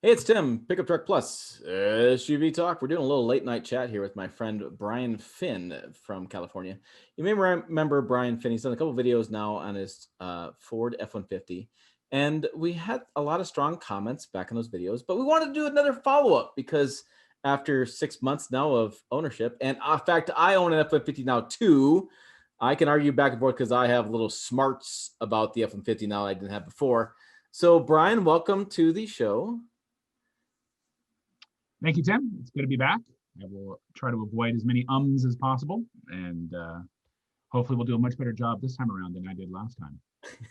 Hey, it's Tim, Pickup Truck Plus, SUV Talk. We're doing a little late night chat here with my friend Brian Finn from California. You may remember Brian Finn. He's done a couple videos now on his Ford F-150. And we had a lot of strong comments back in those videos, but we wanted to do another follow up because after 6 months now of ownership, and in fact, I own an F-150 now too. I can argue back and forth because I have little smarts about the F-150 now I didn't have before. So, Brian, welcome to the show. Thank you, Tim. It's good to be back. I will try to avoid as many ums as possible, and hopefully we'll do a much better job this time around than I did last time.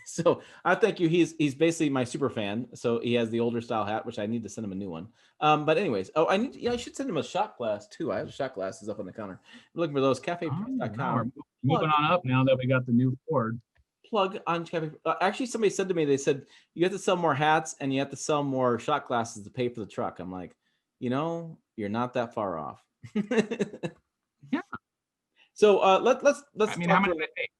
So I thank you. He's basically my super fan. So he has the older style hat, which I need to send him a new one. But anyways, I need I should send him a shot glass too. I have shot glasses up on the counter. I'm looking for those Oh, wow, we're cafepress.com. moving Plug on up now that we got the new Ford. plug on cafe. Actually, somebody said to me, they said you have to sell more hats and you have to sell more shot glasses to pay for the truck. I'm like, you're not that far off. Yeah, So let's I mean, how talk much for. did it take?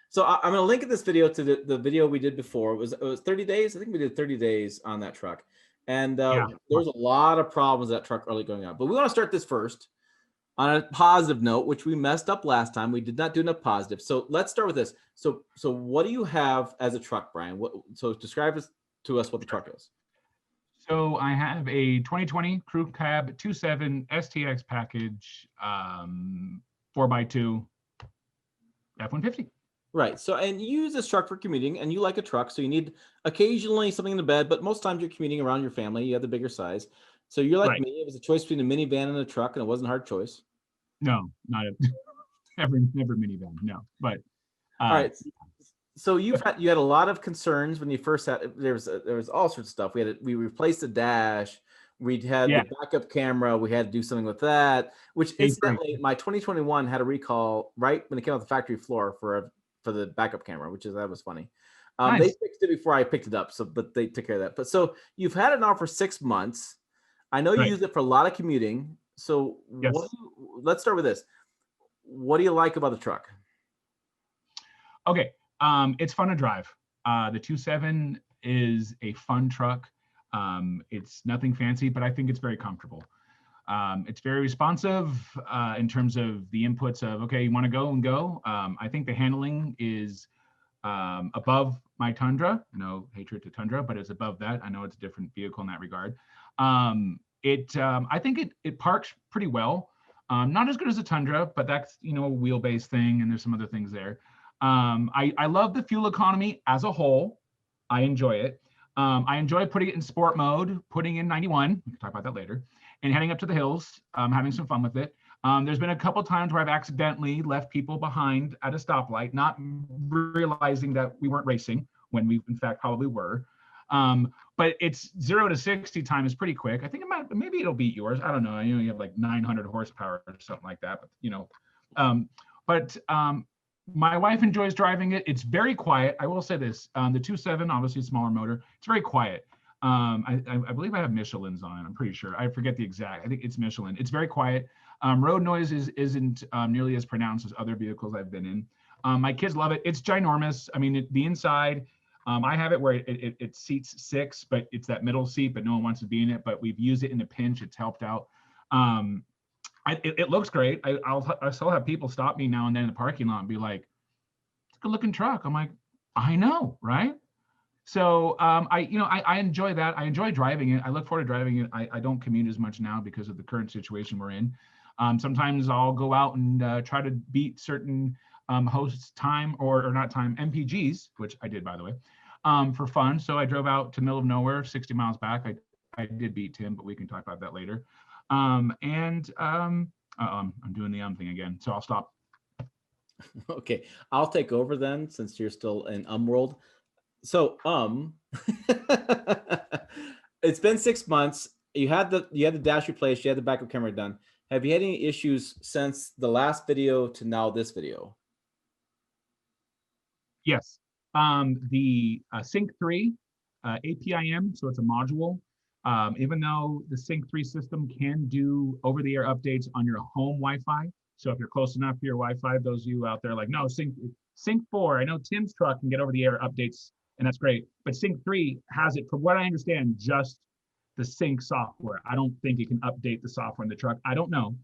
So I'm going to link this video to the video we did before. It was 30 days. I think we did 30 days on that truck. And Yeah, there was a lot of problems with that truck early going on. But we want to start this first on a positive note, which we messed up last time. We did not do enough positive. So let's start with this. So what do you have as a truck, Brian? So describe to us what the sure. truck is. So I have a 2020 Crew Cab 27 STX package, 4x2 F-150. Right. So, and you use this truck for commuting, and you like a truck, so you need occasionally something in the bed, but most times you're commuting around your family. You have the bigger size. So you're like Right. me. It was a choice between a minivan and a truck, and it wasn't a hard choice. No, not a, never minivan. No, but All uh, right. So you had a lot of concerns when you first had there was all sorts of stuff. We replaced the dash. We had yeah, the backup camera. We had to do something with that. Which A-frame. incidentally, my 2021 had a recall right when it came off the factory floor for the backup camera, that was funny. They Nice. fixed it before I picked it up, but they took care of that. But so you've had it now for 6 months. I know you Right. use it for a lot of commuting. So Yes. let's start with this. What do you like about the truck? Okay. It's fun to drive. The 27 is a fun truck. It's nothing fancy, but I think it's very comfortable. It's very responsive in terms of the inputs of, okay, you want to go and go. I think the handling is above my Tundra. No hatred to Tundra, but it's above that. I know it's a different vehicle in that regard. I think it parks pretty well. Not as good as a Tundra, but that's a wheelbase thing, and there's some other things there. I love the fuel economy as a whole. I enjoy it. I enjoy putting it in sport mode, putting in 91. We can talk about that later, and heading up to the hills, having some fun with it. There's been a couple times where I've accidentally left people behind at a stoplight, not realizing that we weren't racing when we, in fact, probably were. But it's 0 to 60 time is pretty quick. I think maybe it'll beat yours. I don't know. You have like 900 horsepower or something like that. Um, but my wife enjoys driving it. It's very quiet. I will say this: the 27, obviously a smaller motor. It's very quiet. I believe I have Michelin's on it. I'm pretty sure. I forget the exact. I think it's Michelin. It's very quiet. Road noise isn't nearly as pronounced as other vehicles I've been in. My kids love it. It's ginormous. I mean, the inside. I have it where it seats 6, but it's that middle seat, but no one wants to be in it. But we've used it in a pinch. It's helped out. It looks great. I still have people stop me now and then in the parking lot and be like, "It's a good looking truck." I'm like, I know, right? So I enjoy that. I enjoy driving it. I look forward to driving it. I don't commute as much now because of the current situation we're in. Sometimes I'll go out and try to beat certain hosts time or not time MPGs, which I did by the way, for fun. So I drove out to the middle of nowhere, 60 miles back. I did beat Tim, but we can talk about that later. I'm doing the thing again, so I'll stop. Okay, I'll take over then since you're still in world. So it's been 6 months. You had the dash replaced. You had the backup camera done. Have you had any issues since the last video to now this video? Yes. The Sync 3 APIM, so it's a module. Even though the Sync 3 system can do over-the-air updates on your home Wi-Fi, so if you're close enough to your Wi-Fi, those of you out there like, no, Sync 4, I know Tim's truck can get over-the-air updates, and that's great. But Sync 3 has it, from what I understand, just the sync software. I don't think it can update the software in the truck. I don't know.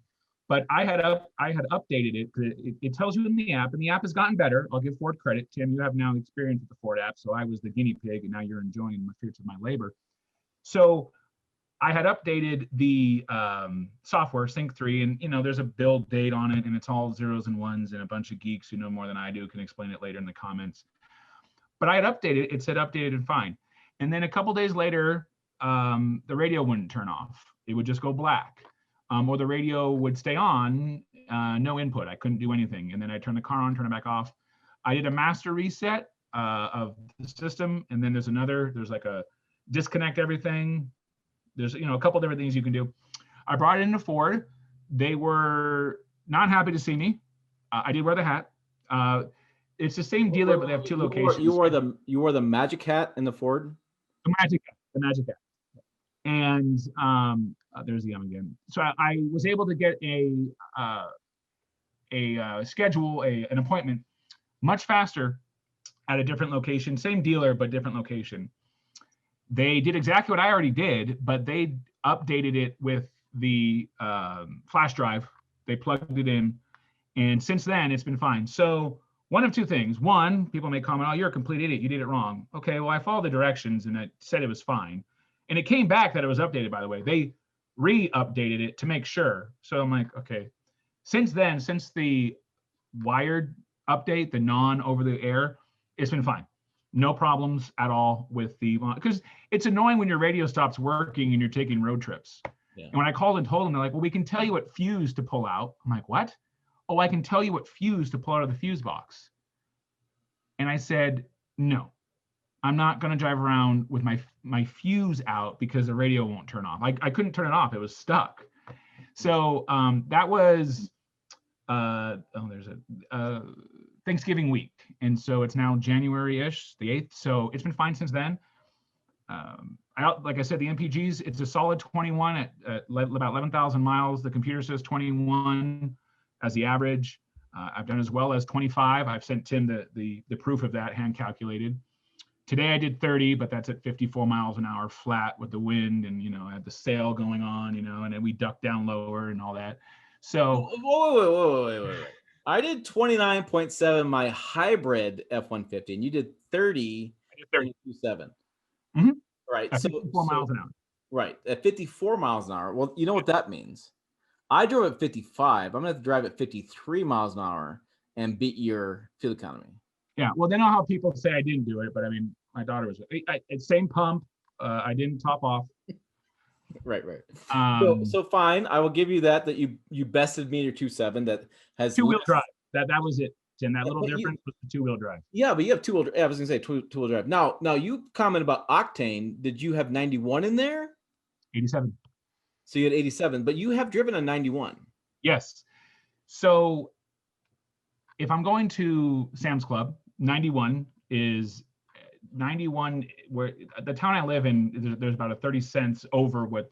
But I had updated it because it tells you in the app, and the app has gotten better. I'll give Ford credit. Tim, you have now experience with the Ford app, so I was the guinea pig, and now you're enjoying the fruits of my labor. So I had updated the software Sync 3, and there's a build date on it, and it's all zeros and ones, and a bunch of geeks who know more than I do can explain it later in the comments. But I had updated it said updated and fine. And then a couple days later, the radio wouldn't turn off. It would just go black. Or the radio would stay on, no input. I couldn't do anything. And then I turned the car on, turn it back off. I did a master reset of the system. And then there's like a disconnect everything. There's, a couple different things you can do. I brought it into Ford. They were not happy to see me. I did wear the hat. It's the same dealer, but they have two locations. You wore the magic hat in the Ford? The magic hat. And there's the again. So I was able to get a schedule, an appointment much faster at a different location, same dealer, but different location. They did exactly what I already did, but they updated it with the flash drive. They plugged it in. And since then, it's been fine. So one of two things. One, people may comment, oh, you're a complete idiot. You did it wrong. Okay, well, I followed the directions and it said it was fine. And it came back that it was updated, by the way. They re-updated it to make sure. So I'm like, okay. Since then, since the wired update, the non-over-the-air, it's been fine. No problems at all with the, because it's annoying when your radio stops working and you're taking road trips. Yeah. And when I called and told them, they're like, well, we can tell you what fuse to pull out. I'm like, what? Oh, I can tell you what fuse to pull out of the fuse box. And I said, no, I'm not going to drive around with my fuse out because the radio won't turn off. I couldn't turn it off. It was stuck. So that was, there's a Thanksgiving week. And so it's now January-ish, the 8th. So it's been fine since then. Like I said, the MPGs, it's a solid 21 at about 11,000 miles. The computer says 21 as the average. I've done as well as 25. I've sent Tim the proof of that, hand calculated. Today I did 30, but that's at 54 miles an hour flat with the wind, and I had the sail going on, and then we ducked down lower and all that. So wait. I did 29.7 my hybrid F-150, and you did 30. I did 30.7. Mm-hmm. Right. At 54 miles an hour. Right. At 54 miles an hour. Well, you know what that means. I drove at 55. I'm going to have to drive at 53 miles an hour and beat your fuel economy. Yeah. Well, then I'll have people say I didn't do it, but I mean, my daughter was same pump. I didn't top off. Right. So fine. I will give you that you bested me in your 2.7 that has two-wheel drive. That was it. And that little difference was the two-wheel drive. Yeah, but you have two-wheel. I was gonna say two-wheel drive. Now you comment about octane. Did you have 91 in there? 87. So you had 87, but you have driven a 91. Yes. So if I'm going to Sam's Club, 91 is 91. Where the town I live in, there's about a 30 cents over what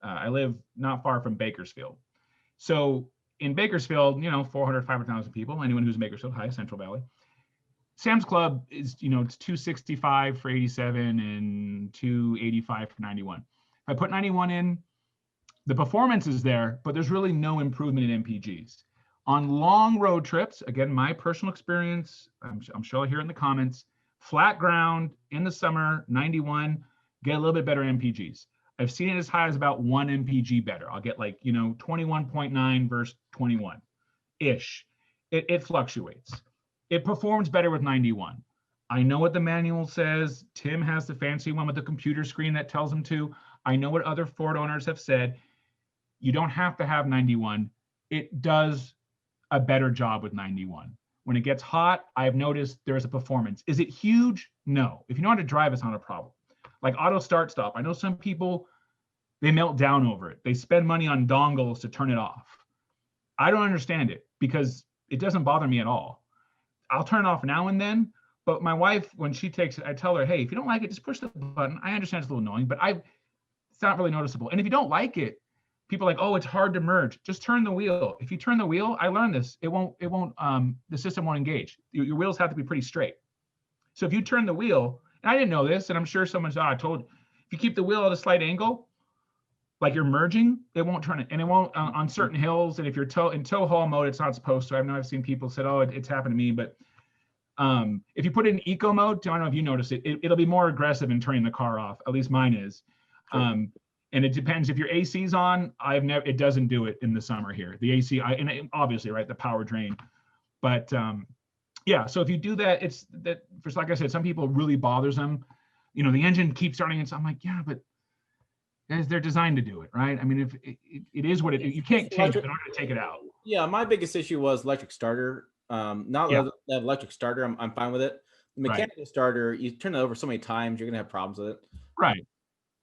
I live not far from Bakersfield. So in Bakersfield, 400, 500,000 people. Anyone who's in Bakersfield, hi, Central Valley. Sam's Club is, it's 265 for 87 and 285 for 91. If I put 91 in, the performance is there, but there's really no improvement in MPGs. On long road trips, again, my personal experience, I'm sure I'll hear it in the comments, flat ground in the summer, 91, get a little bit better MPGs. I've seen it as high as about 1 MPG better. I'll get 21.9 versus 21-ish. It fluctuates. It performs better with 91. I know what the manual says. Tim has the fancy one with the computer screen that tells him to. I know what other Ford owners have said. You don't have to have 91. It does a better job with 91. When it gets hot, I've noticed there's a performance. Is it huge? No. If you know how to drive, it's not a problem. Like auto start stop. I know some people, they melt down over it. They spend money on dongles to turn it off. I don't understand it because it doesn't bother me at all. I'll turn it off now and then, but my wife, when she takes it, I tell her, hey, if you don't like it, just push the button. I understand it's a little annoying, but it's not really noticeable. And if you don't like it, people are like, oh, it's hard to merge. Just turn the wheel. If you turn the wheel, I learned this. The system won't engage. Your wheels have to be pretty straight. So if you turn the wheel, and I didn't know this, and I'm sure someone said, I told you. If you keep the wheel at a slight angle, like you're merging, it won't turn it, and it won't on certain hills. And if you're in tow haul mode, it's not supposed to. I know I've seen people said, oh, it's happened to me, but if you put it in eco mode, I don't know if you notice it, it'll be more aggressive in turning the car off. At least mine is. Sure. And it depends if your AC's on. It doesn't do it in the summer here. The AC, obviously, right, the power drain. But yeah, so if you do that, it's that. First, like I said, some people really bothers them. You know, the engine keeps starting, and so I'm like, yeah, but guys, they're designed to do it, right? I mean, if it is what you can't change it in order to take it out. Yeah, my biggest issue was electric starter. Not that electric starter, I'm fine with it. The mechanical starter, you turn it over so many times, you're gonna have problems with it. Right.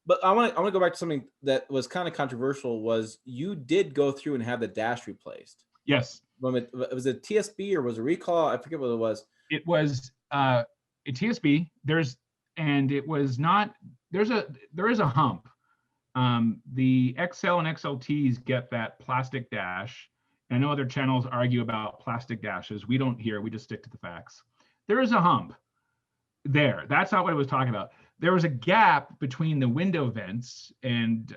But I want to go back to something that was kind of controversial. Was you did go through and have the dash replaced? Yes. Was it TSB or was it a recall? I forget what it was. It was a TSB. There is a hump. The XL and XLTs get that plastic dash. And I know other channels argue about plastic dashes. We don't here. We just stick to the facts. There is a hump there. That's not what I was talking about. There was a gap between the window vents, and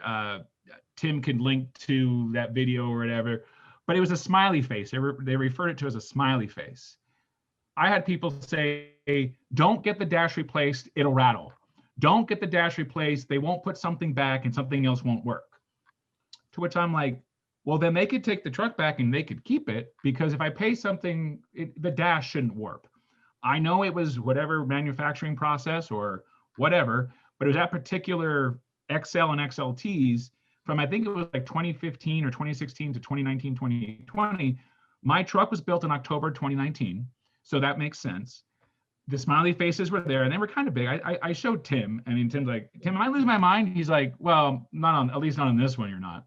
Tim can link to that video or whatever, but it was a smiley face. They referred it to as a smiley face. I had people say, don't get the dash replaced, it'll rattle. Don't get the dash replaced, they won't put something back and something else won't work. To which I'm like, well, then they could take the truck back and they could keep it, because if I pay something, the dash shouldn't warp. I know it was whatever manufacturing process or whatever, but it was that particular XL and XLTs from, I think it was like 2015 or 2016 to 2019, 2020. My truck was built in October 2019, so that makes sense. The smiley faces were there, and they were kind of big. I showed Tim, and Tim's like, Tim, am I losing my mind? He's like, well, at least not on this one, you're not.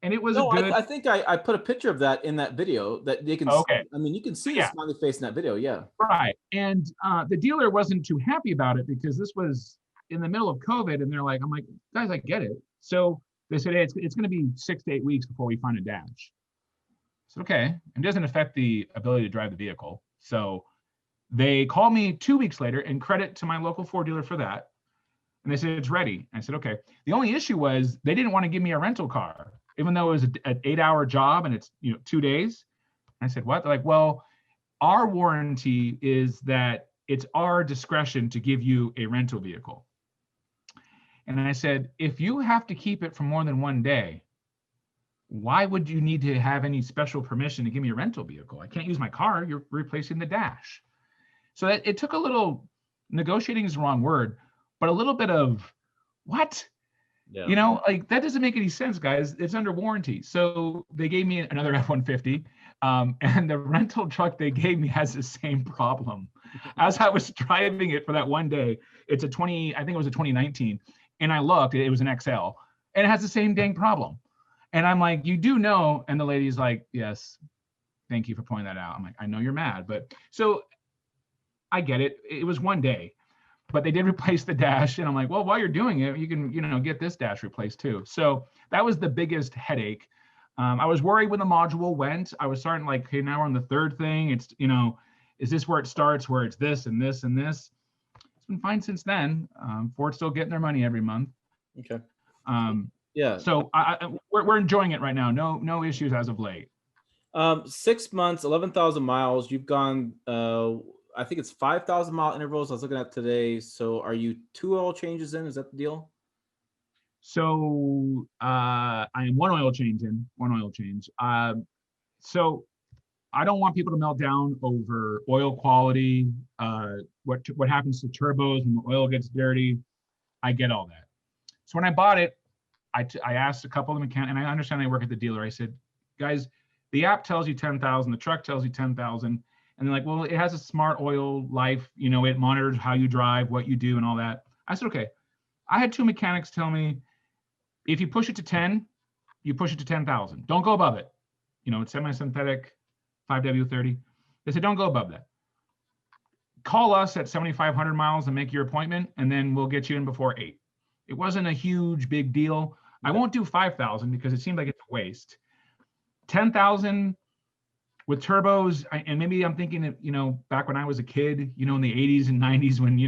And it was a good. I think I put a picture of that in that video that they can. Okay. I mean, you can see the smiley face in that video. Yeah. Right. And the dealer wasn't too happy about it because this was in the middle of COVID, and they're like, I'm like, guys, I get it. So they said, hey, it's going to be 6 to 8 weeks before we find a dash. I said, okay. It doesn't affect the ability to drive the vehicle. So they called me 2 weeks later, and credit to my local Ford dealer for that. And they said, it's ready. I said, okay. The only issue was they didn't want to give me a rental car, even though it was an 8-hour job and it's 2 days. I said, what? They're like, well, our warranty is that it's our discretion to give you a rental vehicle. And I said, if you have to keep it for more than 1 day, why would you need to have any special permission to give me a rental vehicle? I can't use my car. You're replacing the dash. So it took a little, negotiating is the wrong word, but a little bit of what? Yeah. Like that doesn't make any sense, guys. It's under warranty. So they gave me another F-150, and the rental truck they gave me has the same problem. As I was driving it for that 1 day, I think it was a 2019, and I looked, it was an XL, and it has the same dang problem. And I'm like, you do know? And the lady's like, yes, thank you for pointing that out. I'm like, I know you're mad, but so I get it. It was 1 day. But they did replace the dash, and I'm like, well, while you're doing it, you can, get this dash replaced too. So that was the biggest headache. I was worried when the module went. I was starting like, okay, now we're on the third thing. It's, is this where it starts, where it's this and this and this? It's been fine since then. Ford's still getting their money every month. Okay. Yeah. So we're enjoying it right now. No issues as of late. 6 months, 11,000 miles. You've gone. I think it's 5,000 mile intervals I was looking at today. So are you 2 oil changes in? Is that the deal? So I am one oil change. So I don't want people to melt down over oil quality, what happens to turbos when the oil gets dirty. I get all that. So when I bought it, I asked a couple of the mechanics, and I understand they work at the dealer. I said, guys, the app tells you 10,000, the truck tells you 10,000. And they're like, well, it has a smart oil life, it monitors how you drive, what you do, and all that. I said, okay. I had 2 mechanics tell me, if you push it to 10, you push it to 10,000. Don't go above it. It's semi-synthetic, 5W30. They said, don't go above that. Call us at 7,500 miles and make your appointment, and then we'll get you in before 8. It wasn't a huge, big deal. I won't do 5,000 because it seemed like it's a waste. 10,000 with turbos, and maybe I'm thinking that, back when I was a kid, in the 80s and 90s when,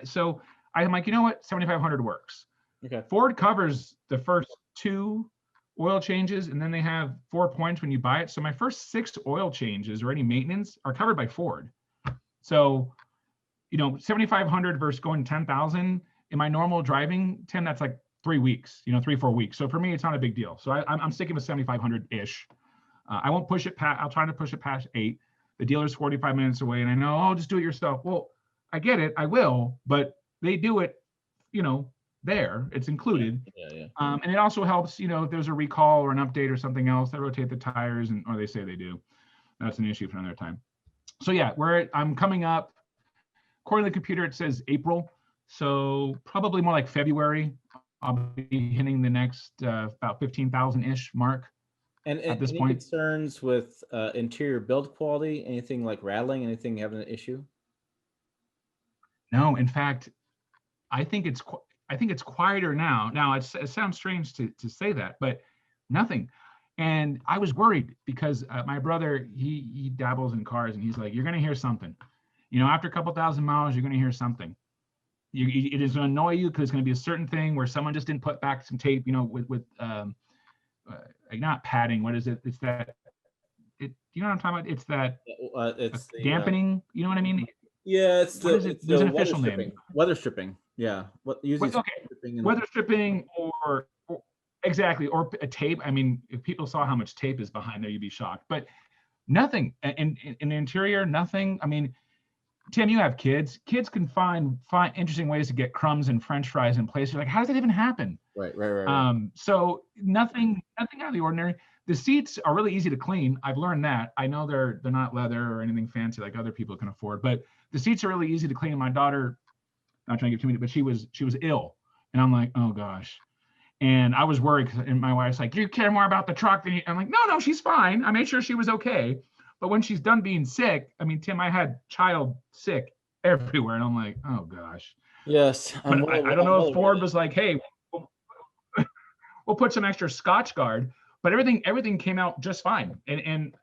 so I'm like, you know what, 7,500 works. Okay. Ford covers the first 2 oil changes, and then they have 4 points when you buy it. So my first 6 oil changes or any maintenance are covered by Ford. So, 7,500 versus going 10,000 in my normal driving, Tim, that's like 3 weeks, 3-4 weeks. So for me, it's not a big deal. So I'm sticking with 7,500 ish. I won't push it past. I'll try to push it past 8. The dealer's 45 minutes away, and I know, oh, just do it yourself. Well, I get it, I will, but they do it, there. It's included. Yeah. And it also helps, if there's a recall or an update or something else, they rotate the tires, or they say they do. That's an issue for another time. So yeah, I'm coming up. According to the computer, it says April. So probably more like February. I'll be hitting the next about 15,000-ish mark. And at this any point. concerns with interior build quality? Anything like rattling? Anything having an issue? No, in fact, I think it's quieter now. Now it sounds strange to say that, but nothing. And I was worried because my brother, he dabbles in cars, and he's like, you're going to hear something. After a couple thousand miles, you're going to hear something. It is going to annoy you because it's going to be a certain thing where someone just didn't put back some tape, with not padding. What is it? It's that. You know what I'm talking about? It's that. It's dampening. You know what I mean? Yeah, it's what is it? There's an official name. Weather stripping. Yeah. Weather stripping or exactly, or a tape. I mean, if people saw how much tape is behind there, you'd be shocked. But nothing in the interior, nothing. I mean, Tim, you have kids. Kids can find interesting ways to get crumbs and French fries in place. You're like, how does that even happen? Right. So nothing out of the ordinary. The seats are really easy to clean. I've learned that. I know they're not leather or anything fancy like other people can afford, but the seats are really easy to clean. My daughter, not trying to give too many, but she was ill, and I'm like, oh gosh. And I was worried, and my wife's like, you care more about the truck than you. I'm like, no, she's fine. I made sure she was okay. But when she's done being sick, I mean, Tim, I had child sick everywhere, and I'm like, oh gosh. Yes. But I don't know if Ford was like, hey, we'll put some extra Scotch Guard, but everything came out just fine. And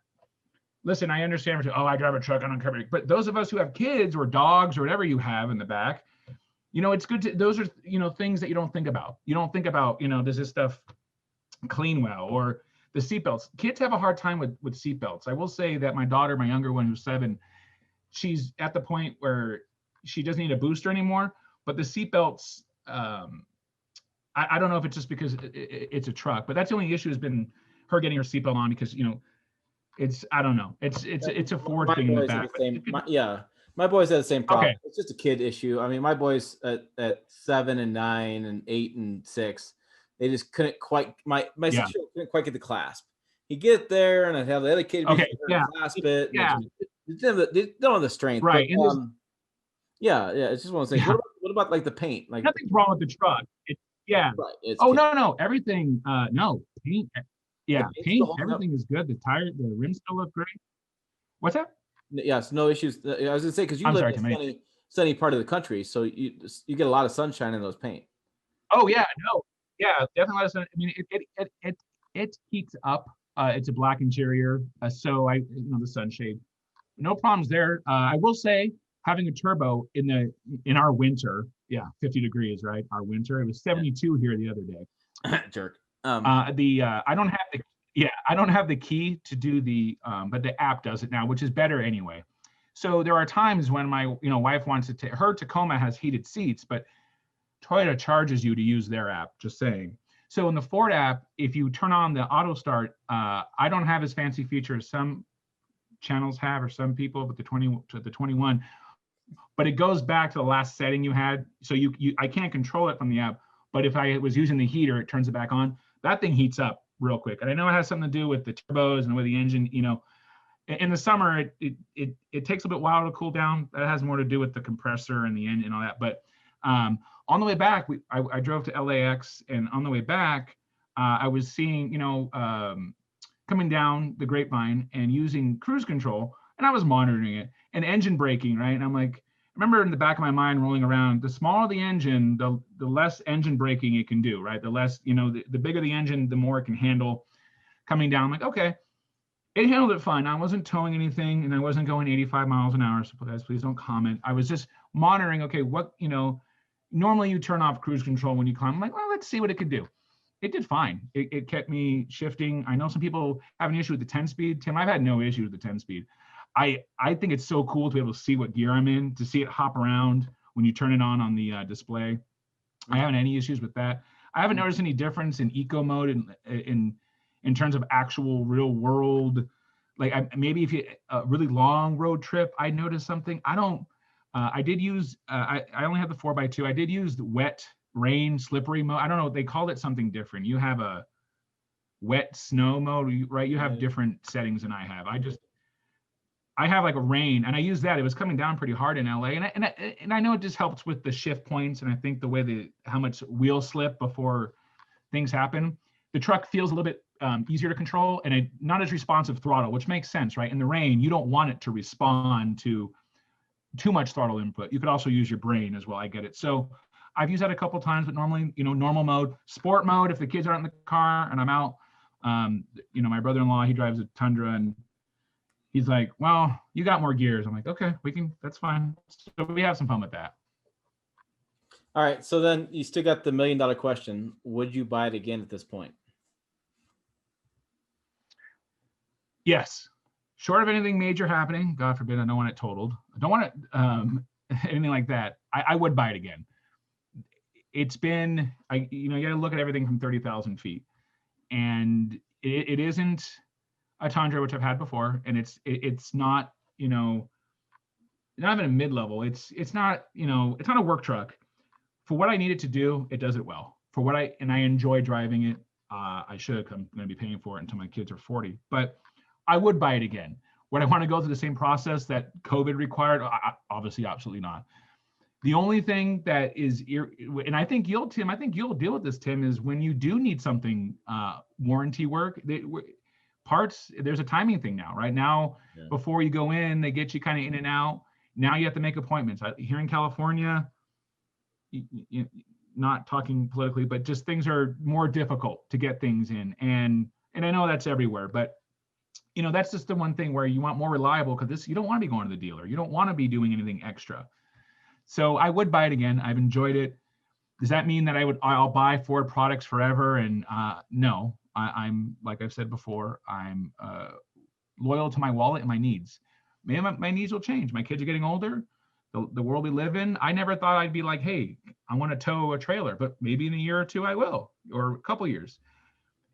listen, I understand. I drive a truck, I don't care. But those of us who have kids or dogs or whatever you have in the back, it's good to. Those are things that you don't think about. You don't think about does this stuff clean well, or the seatbelts. Kids have a hard time with seatbelts. I will say that my daughter, my younger one, who's 7, she's at the point where she doesn't need a booster anymore. But the seatbelts, I don't know if it's just because it's a truck, but that's the only issue has been her getting her seatbelt on because it's I don't know. It's a Ford thing in the back. My boys had the same problem. Okay. It's just a kid issue. I mean, my boys at 7 and 9 and 8 and 6. They just couldn't quite. My 6-year-old couldn't quite get the clasp. He'd get there, and I'd have the other kid clasp it. Yeah, they don't have the strength. Right. But, it's just one of those things. Yeah. What about like the paint? Like nothing's wrong with the truck. Right. No, everything. No paint. Yeah, paint. Everything is good. The rims still look great. What's that? Yes, no issues. I was gonna say because you live in a sunny part of the country, so you get a lot of sunshine in those paint. Oh yeah, no, yeah, definitely. I mean, it heats up. It's a black interior, so the sunshade, no problems there. I will say, having a turbo in our winter, 50 degrees, right? Our winter, it was 72 here the other day. Jerk. I don't have the key to do but the app does it now, which is better anyway. So there are times when my wife wants to her Tacoma has heated seats, but Toyota charges you to use their app, just saying. So in the Ford app, if you turn on the auto start, I don't have as fancy features some channels have, or some people, but the 21, but it goes back to the last setting you had. So I can't control it from the app, but if I was using the heater, it turns it back on. That thing heats up real quick. And I know it has something to do with the turbos and with the engine, in the summer, it takes a bit while to cool down. That has more to do with the compressor and the engine and all that. But on the way back, I drove to LAX, and on the way back, I was seeing, coming down the Grapevine and using cruise control, and I was monitoring it and engine braking, right? And I'm like, I remember in the back of my mind rolling around, the smaller the engine, the less engine braking it can do, right? The less, the bigger the engine, the more it can handle coming down. I'm like, okay, it handled it fine. I wasn't towing anything, and I wasn't going 85 miles an hour. So guys, please don't comment. I was just monitoring, okay, what, normally you turn off cruise control when you climb. I'm like, well, let's see what it could do. It did fine. It kept me shifting. I know some people have an issue with the 10 speed. Tim, I've had no issue with the 10 speed. I think it's so cool to be able to see what gear I'm in, to see it hop around when you turn it on the display. I haven't had any issues with that. I haven't noticed any difference in eco mode in terms of actual real world. Like maybe if you a really long road trip, I noticed something. I don't. I did use. I only have the 4x2. I did use the wet, rain, slippery mode. I don't know. They called it something different. You have a wet snow mode, right? You have different settings than I have. I have like a rain, and I used that. It was coming down pretty hard in LA, and I know it just helps with the shift points, and I think the way how much wheel slip before things happen. The truck feels a little bit easier to control, and not as responsive throttle, which makes sense, right? In the rain, you don't want it to respond to too much throttle input. You could also use your brain as well. I get it. So I've used that a couple times, but normally, normal mode, sport mode. If the kids aren't in the car and I'm out, my brother-in-law, he drives a Tundra, and he's like, well, you got more gears. I'm like, okay, that's fine. So we have some fun with that. All right. So then you still got the $1 million question. Would you buy it again at this point? Yes. Short of anything major happening, God forbid, I don't want it totaled. I don't want it anything like that. I would buy it again. It's been, you got to look at everything from 30,000 feet, and it isn't a Tundra, which I've had before, and it's not, not even a mid-level. It's not, it's not a work truck. For what I need it to do, it does it well. For what I enjoy driving it. I should. I'm going to be paying for it until my kids are 40, but I would buy it again. Would I want to go through the same process that COVID required? Obviously, absolutely not. The only thing that is, and I think you'll deal with this, Tim, is when you do need something warranty work, parts, there's a timing thing now, right? Now, before you go in, they get you kind of in and out. Now you have to make appointments. Here in California, not talking politically, but just things are more difficult to get things in. And I know that's everywhere, but that's just the one thing where you want more reliable, because you don't want to be going to the dealer. You don't want to be doing anything extra. So I would buy it again. I've enjoyed it. Does that mean that I'll buy Ford products forever? And no, I'm, like I've said before, I'm loyal to my wallet and my needs. Maybe my needs will change. My kids are getting older. The world we live in, I never thought I'd be like, hey, I want to tow a trailer, but maybe in a year or two I will, or a couple years.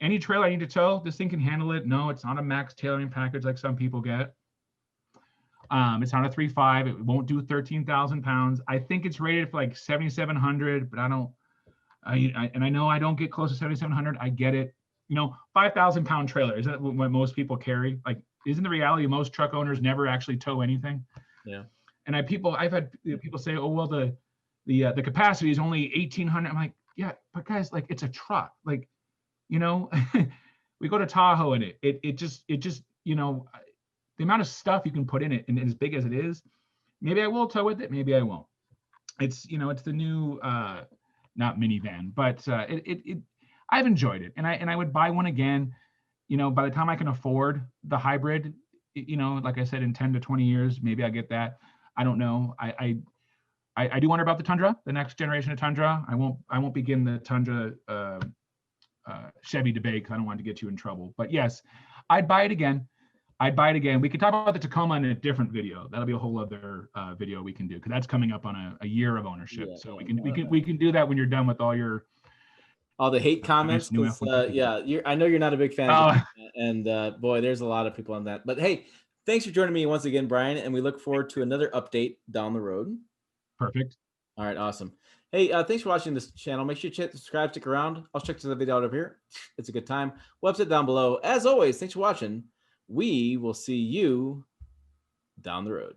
Any trailer I need to tow, this thing can handle it. No, it's not a max tailoring package like some people get. It's not a 3.5. It won't do 13,000 pounds. I think it's rated for like 7,700, but I know I don't get close to 7,700. I get it. 5,000 pound trailer. Isn't that what most people carry? Like, isn't the reality most truck owners never actually tow anything? Yeah. And I've had people say, oh, well, the capacity is only 1,800. I'm like, yeah, but guys, like, it's a truck. Like, we go to Tahoe and it just, the amount of stuff you can put in it, and as big as it is, maybe I will tow with it, maybe I won't. It's, it's the new, not minivan, but I've enjoyed it, and I would buy one again. By the time I can afford the hybrid, like I said, in 10 to 20 years, maybe I get that. I don't know. I do wonder about the Tundra, the next generation of Tundra. I won't begin the Tundra Chevy debate, because I don't want to get you in trouble. But yes, I'd buy it again. We could talk about the Tacoma in a different video. That'll be a whole other video we can do, because that's coming up on a year of ownership. Yeah, so we can do that when you're done with all the hate comments. Nice I know you're not a big fan, and boy, there's a lot of people on that. But hey, thanks for joining me once again, Brian, and we look forward to another update down the road. Perfect. All right, awesome. Hey, thanks for watching this channel. Make sure you subscribe, stick around. I'll check the video out over here. It's a good time. Website down below. As always, thanks for watching. We will see you down the road.